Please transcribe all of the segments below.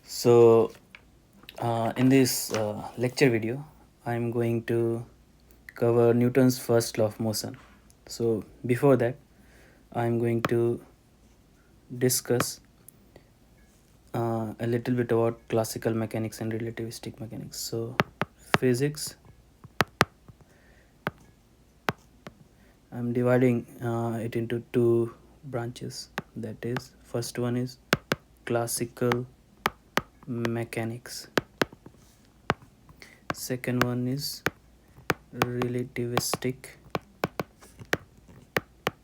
So, in this lecture video, I'm going to cover Newton's first law of motion. So, before that, I'm going to discuss a little bit about classical mechanics and relativistic mechanics. So, physics, I'm dividing it into two branches. That is, first one is classical mechanics, second one is relativistic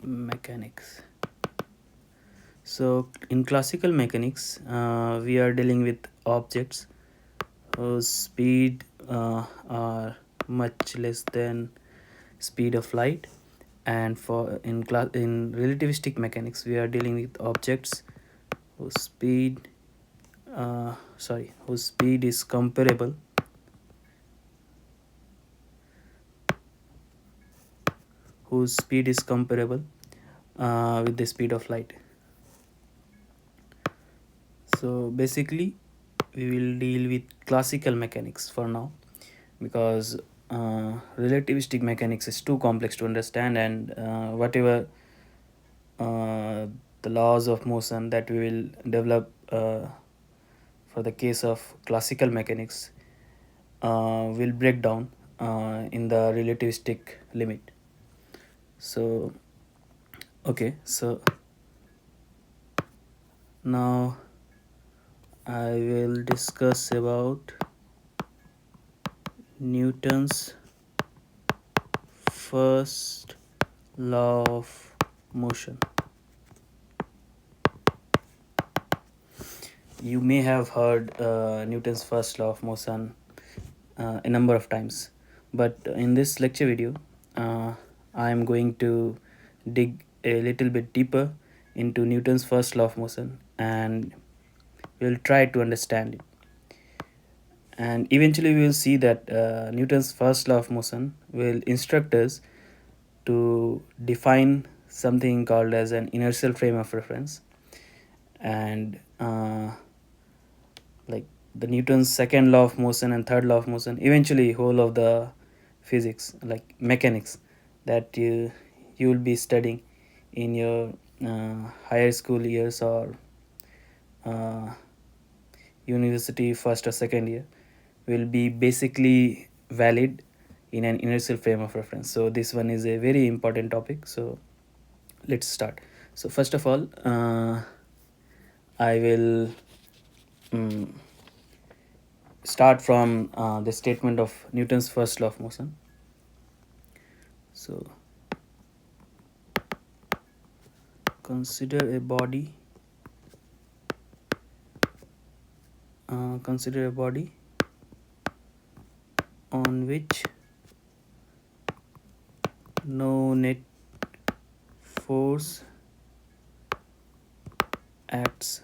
mechanics. So, in classical mechanics, we are dealing with objects whose speed are much less than speed of light, and for in relativistic mechanics, we are dealing with objects whose speed whose speed is comparable with the speed of light. So basically, we will deal with classical mechanics for now because relativistic mechanics is too complex to understand, and whatever uh, the laws of motion that we will develop for the case of classical mechanics will break down in the relativistic limit. So okay, so now I will discuss about Newton's first law of motion. You may have heard Newton's first law of motion a number of times, but in this lecture video, I am going to dig a little bit deeper into Newton's first law of motion, and we'll try to understand it. And eventually, we will see that Newton's first law of motion will instruct us to define something called as an inertial frame of reference, and like the Newton's second law of motion and third law of motion, eventually whole of the physics like mechanics that you will be studying in your higher school years or uh, university first or second year will be basically valid in an inertial frame of reference. So this one is a very important topic. So let's start. So first of all, I will um, start from the statement of Newton's first law of motion. So consider a body consider a body on which no net force acts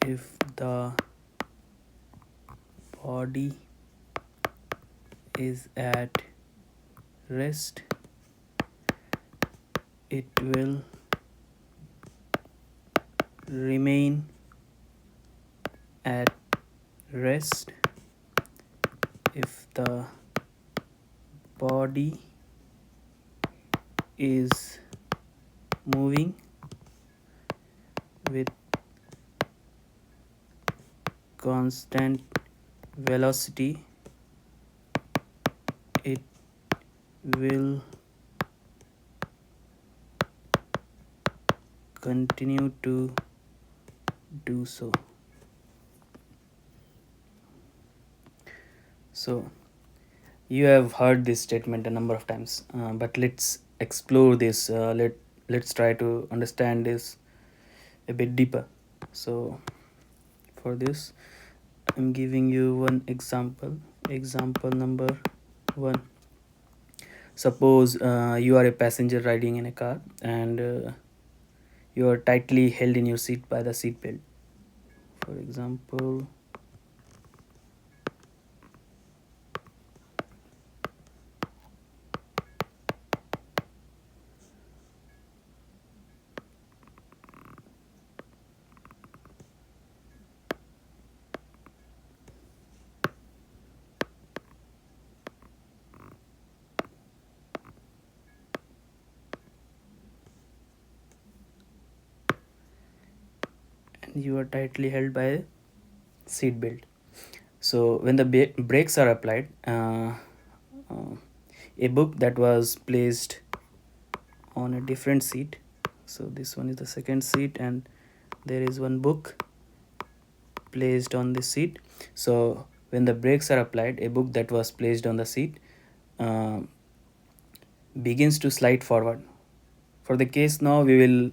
if the body is at rest. It will remain at rest if the body is moving with constant velocity. It will continue to do so. So you have heard this statement a number of times, but let's explore this. Let's try to understand this a bit deeper. So for this, I'm giving you one example. Example number one. Suppose you are a passenger riding in a car, and you are tightly held in your seat by the seat belt. For example, you are tightly held by a seat belt. So when the brakes are applied, uh, a book that was placed on a different seat, so this one is the second seat and there is one book placed on the seat. So when the brakes are applied, a book that was placed on the seat uh, begins to slide forward. For the case now, we will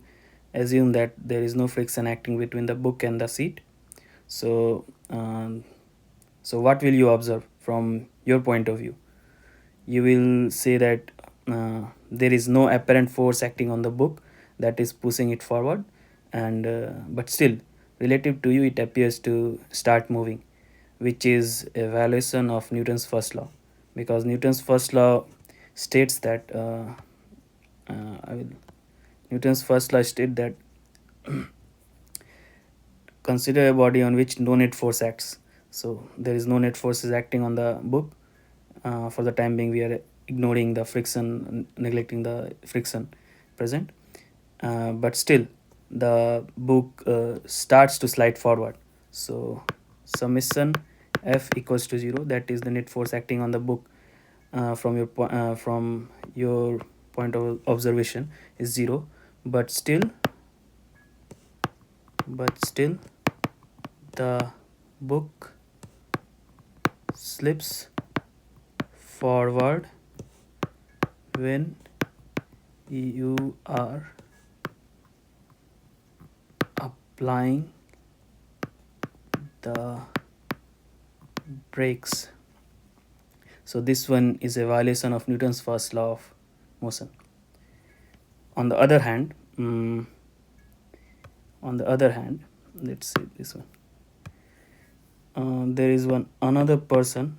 assume that there is no friction acting between the book and the seat. So so what will you observe from your point of view? You will say that there is no apparent force acting on the book that is pushing it forward, and but still relative to you it appears to start moving, which is a violation of Newton's first law, because Newton's first law states that I will Newton's first law states that consider a body on which no net force acts. So there is no net force is acting on the book. For the time being, we are ignoring the friction, neglecting the friction present. But still, the book starts to slide forward. So summation F equals to 0. That is the net force acting on the book from your point of observation is 0. But still, the book slips forward when you are applying the brakes. So this one is a violation of Newton's first law of motion. On the other hand, let's say this one. There is one another person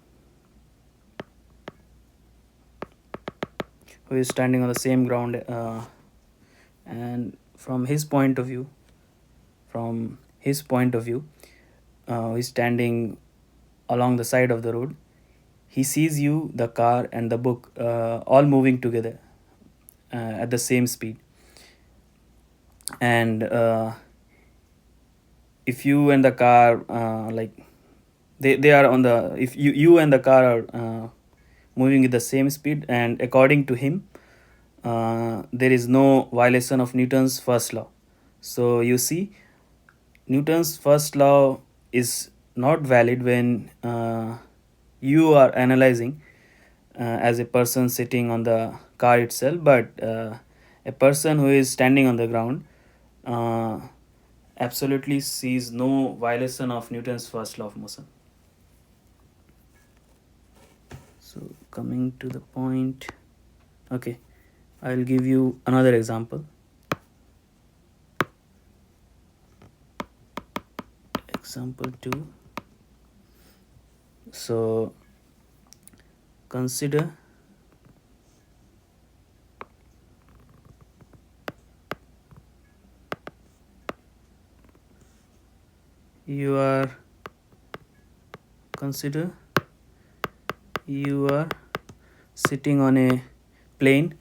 who is standing on the same ground, and from his point of view, he's standing along the side of the road. He sees you, the car, and the book all moving together at the same speed. And if you and the car, they are on the, if you and the car are moving at the same speed, and according to him, there is no violation of Newton's first law. So you see, Newton's first law is not valid when you are analyzing as a person sitting on the car itself, but a person who is standing on the ground uh, absolutely sees no violation of Newton's first law of motion. So coming to the point, okay, I'll give you another example. Example 2. So consider you are sitting on a plane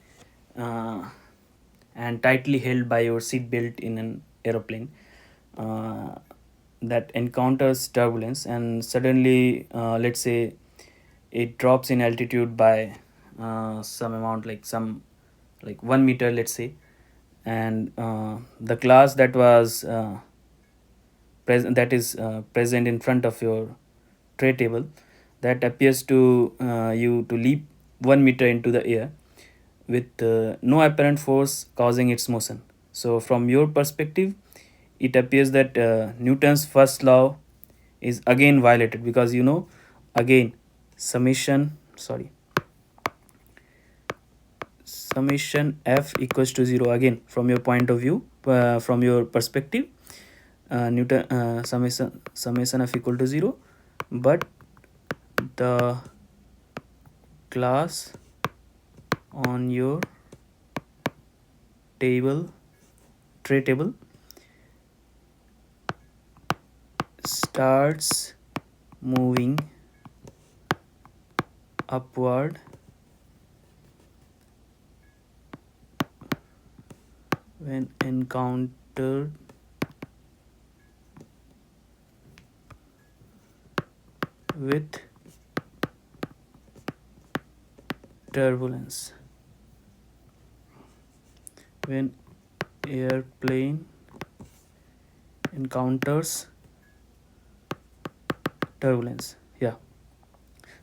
and tightly held by your seat belt in an aeroplane uh, that encounters turbulence, and suddenly let's say it drops in altitude by some amount, like 1 meter, let's say, and the glass that was present in front of your tray table, that appears to you to leap 1 meter into the air with no apparent force causing its motion. So from your perspective, it appears that Newton's first law is again violated, because again summation sorry summation F equals to 0. Again, from your point of view, from your perspective, Newton summation F equal to 0, but the glass on your tray table starts moving upward when encountered with turbulence. When airplane encounters turbulence. Yeah.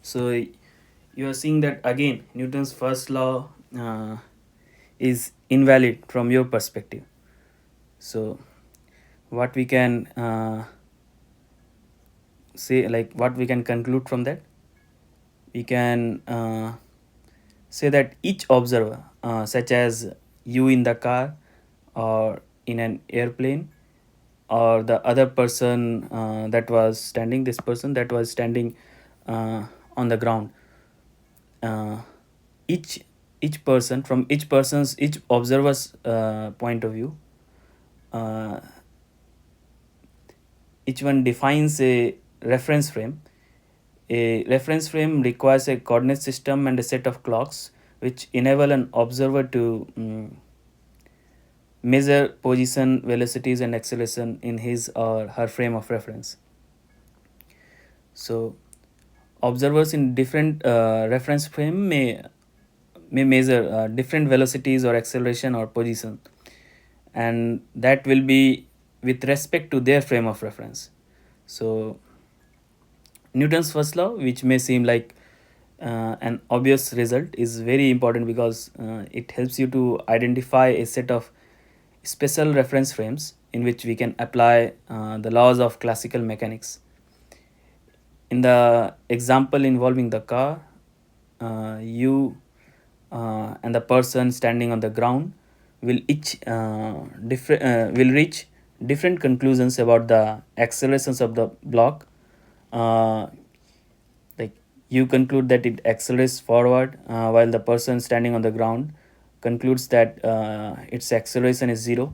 So you are seeing that again Newton's first law is invalid from your perspective. So what we can say, like what we can conclude from that, we can say that each observer, such as you in the car or in an airplane, or the other person that was standing, this person that was standing on the ground, uh, each each person, from each observer's point of view, uh, each one defines a reference frame. A reference frame requires a coordinate system and a set of clocks which enable an observer to measure position, velocities, and acceleration in his or her frame of reference. So, observers in different reference frame may measure different velocities or acceleration or position, and that will be with respect to their frame of reference. So, Newton's first law, which may seem like an obvious result, is very important because it helps you to identify a set of special reference frames in which we can apply the laws of classical mechanics. In the example involving the car, you and the person standing on the ground will each different will reach different conclusions about the accelerations of the block. Uh, like you conclude that it accelerates forward, while the person standing on the ground concludes that its acceleration is zero.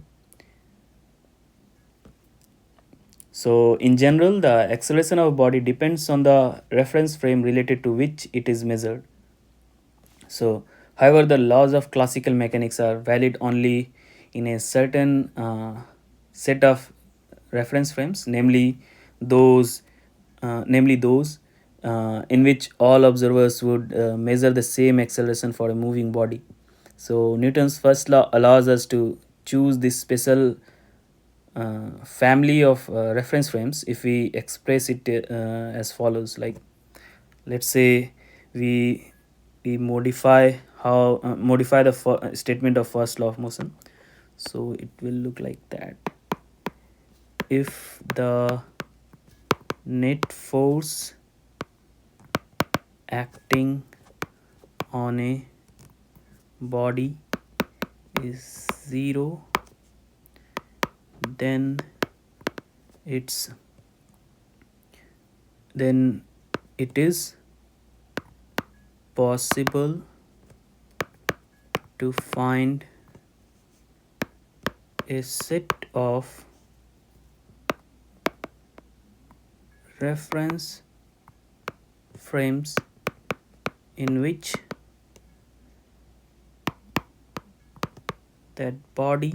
So in general, the acceleration of a body depends on the reference frame related to which it is measured. So, however, the laws of classical mechanics are valid only in a certain set of reference frames, those, namely those in which all observers would measure the same acceleration for a moving body. So, Newton's first law allows us to choose this special family of reference frames if we express it as follows. Like, let's say we modify the statement of first law of motion. So it will look like that: if the net force acting on a body is zero, then it's then it is possible to find a set of reference frames in which that body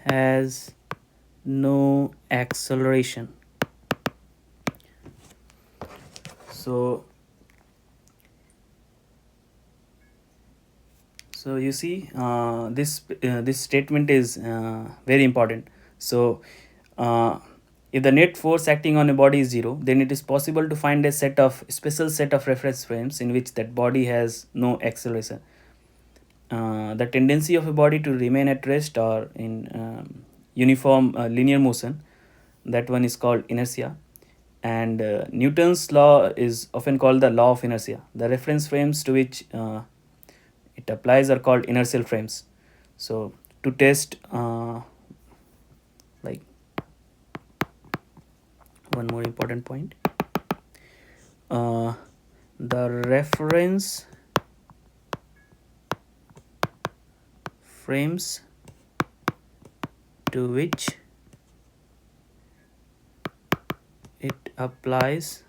has no acceleration. So you see, this statement is very important. So uh, if the net force acting on a body is zero, then it is possible to find a special set of reference frames in which that body has no acceleration. The tendency of a body to remain at rest or in uniform linear motion, that one is called inertia. And Newton's law is often called the law of inertia. The reference frames to which it applies are called inertial frames. So to test like one more important point, uh, the reference frames to which it applies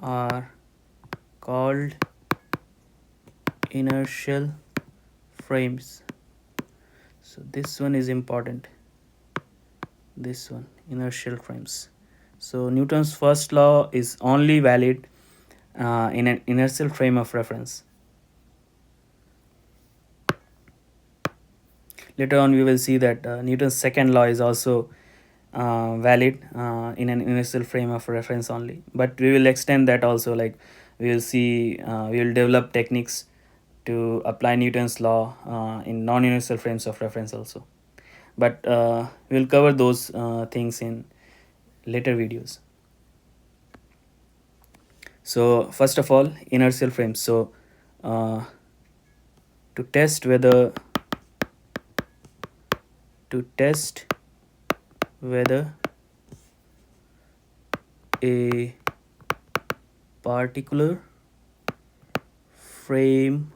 are called inertial frames. So this one is important, this one, inertial frames. So Newton's first law is only valid in an inertial frame of reference. Later on, we will see that Newton's second law is also valid in an inertial frame of reference only. But we will extend that also. Like we will see, we will develop techniques to apply Newton's law in non-inertial frames of reference also. But we will cover those things in later videos. So first of all, inertial frames. So uh, to test whether to test whether a particular frame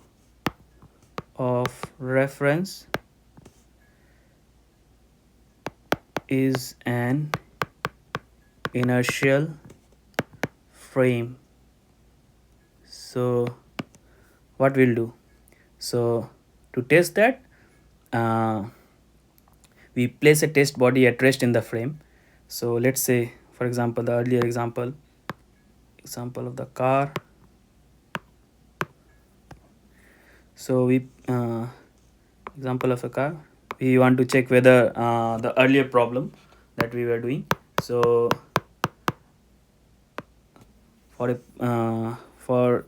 of reference is an inertial frame. So what we'll do, so to test that, uh, we place a test body at rest in the frame. So let's say, for example, the earlier example of the car. So we example of a car, we want to check whether the earlier problem that we were doing. So for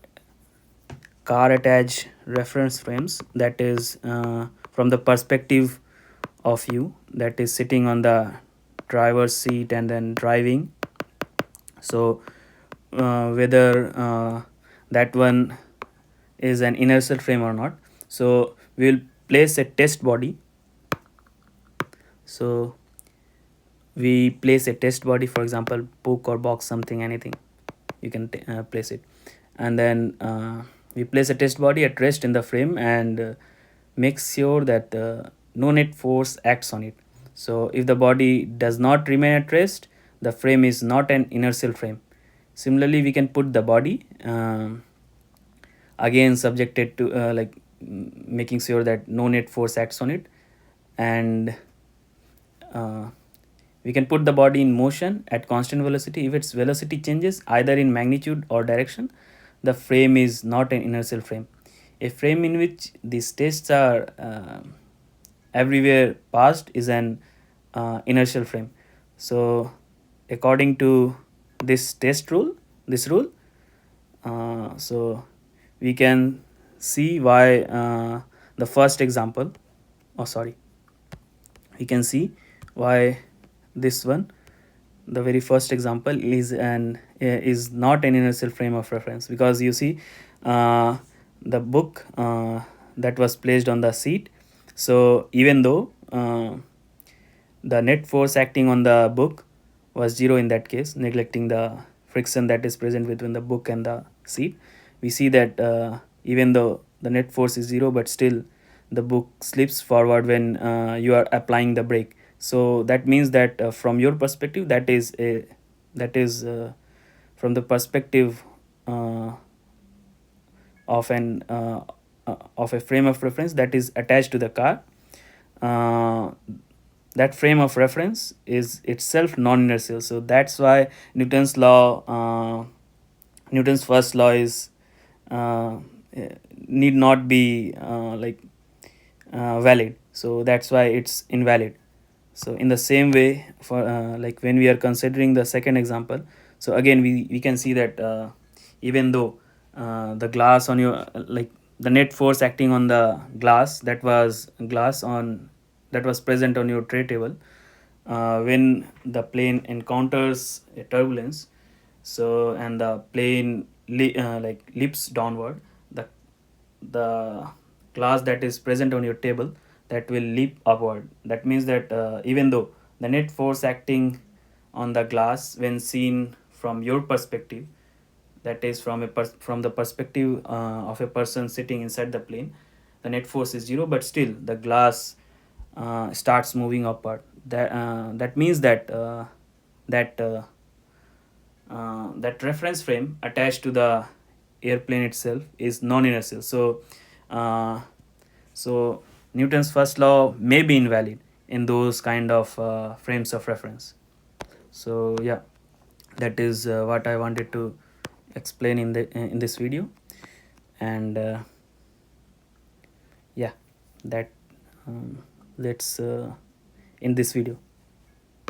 car attached reference frames, that is from the perspective of you that is sitting on the driver's seat and then driving. So whether that one is an inertial frame or not. So we'll place a test body. So we place a test body, for example, book or box, something, anything you can place it, and then we place a test body at rest in the frame and make sure that no net force acts on it. So if the body does not remain at rest, the frame is not an inertial frame. Similarly, we can put the body again subjected to making sure that no net force acts on it, and uh, we can put the body in motion at constant velocity. If its velocity changes either in magnitude or direction, the frame is not an inertial frame. A frame in which these tests are everywhere passed is an inertial frame. So according to this rule, so we can see why the first example, oh sorry, we can see why this one, the very first example, is not an inertial frame of reference, because you see the book that was placed on the seat. So even though the net force acting on the book was zero in that case, neglecting the friction that is present between the book and the seat, we see that even though the net force is zero, but still the book slips forward when you are applying the brake. So that means that from your perspective, that is from the perspective uh, of an of a frame of reference that is attached to the car, uh, that frame of reference is itself non-inertial. So that's why Newton's first law is need not be valid. So that's why it's invalid. So in the same way, for like when we are considering the second example, so again we can see that even though the glass on your the net force acting on the glass that was present on your tray table when the plane encounters a turbulence, so and the plane leaps downward, the the glass that is present on your table, that will leap upward. That means that even though the net force acting on the glass when seen from your perspective, that is from the perspective of a person sitting inside the plane, the net force is zero, but still the glass starts moving upward. That means that that that reference frame attached to the airplane itself is non-inertial. So uh, so Newton's first law may be invalid in those kind of frames of reference. So yeah. That is what I wanted to explain in this video. And yeah, that let's in this video.